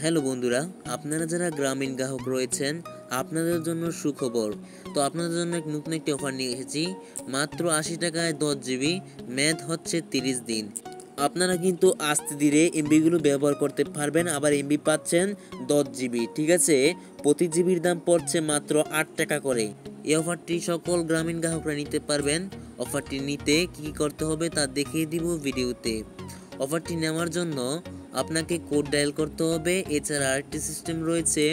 Hello বন্ধুরা, আপনারা যারা গ্রামীণ গ্রাহক রয়েছেন আপনাদের জন্য সুখবর। তো আপনাদের জন্য নতুন একটি অফার নিয়ে এসেছি। মাত্র ৮০ টাকায় 10 জিবি, মেয়াদ হচ্ছে 30 দিন। আপনারা কিন্তু আস্তে ধীরে এমবিগুলো ব্যবহার করতে পারবেন, আবার এমবি পাচ্ছেন 10 জিবি। ঠিক আছে, প্রতি জিবির দাম পড়ছে মাত্র 8 টাকা করে। এই অফারটি সকল গ্রামীণ গ্রাহকরা নিতে পারবেন। অফারটি নিতে কী করতে হবে তা দেখিয়ে দিব ভিডিওতে। অফারটি নেওয়ার জন্য আপনাকে কোড ডায়াল করতে হবে। এছাড়া আরেকটি সিস্টেম রয়েছে,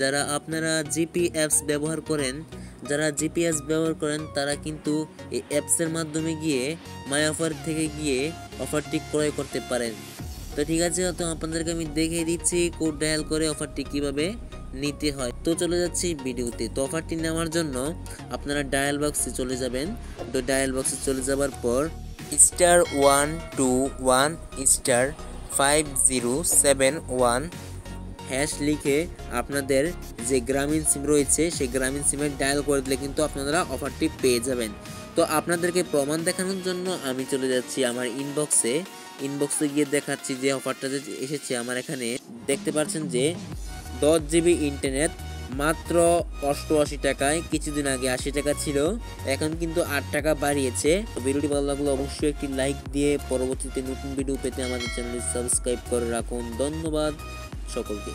যারা আপনারা জিপি অ্যাপস ব্যবহার করেন তারা কিন্তু এই অ্যাপসের মাধ্যমে গিয়ে মাই অফার থেকে গিয়ে অফারটি ক্রয় করতে পারেন। তো ঠিক আছে, তো আপনাদেরকে আমি দেখিয়ে দিচ্ছি কোড ডায়াল করে অফারটি কিভাবে নিতে হয়। তো চলে যাচ্ছি ভিডিওতে। তো অফারটি নেওয়ার জন্য আপনারা ডায়াল বক্সে চলে যাবেন। তো ডায়াল বক্সে চলে যাবার পর *121*5071 হ্যাশ লিখে আপনাদের যে গ্রামীণ সিম রয়েছে সেই গ্রামীণ সিমে ডায়াল করে দিলে কিন্তু আপনারা অফারটি পেয়ে যাবেন। তো আপনাদেরকে প্রমাণ দেখানোর জন্য আমি চলে যাচ্ছি আমার ইনবক্সে গিয়ে দেখাচ্ছি যে অফারটা যে এসেছে আমার এখানে। দেখতে পাচ্ছেন যে 10 জিবি ইন্টারনেট মাত্র 88 টাকায়। কিছুদিন আগে 80 টাকা ছিল, এখন কিন্তু 8 টাকা বাড়িয়েছে। তো ভিডিওটি ভালো লাগলে অবশ্যই একটি লাইক দিয়ে পরবর্তীতে নতুন ভিডিও পেতে আমাদের চ্যানেলটি সাবস্ক্রাইব করে রাখুন। ধন্যবাদ সকলকে।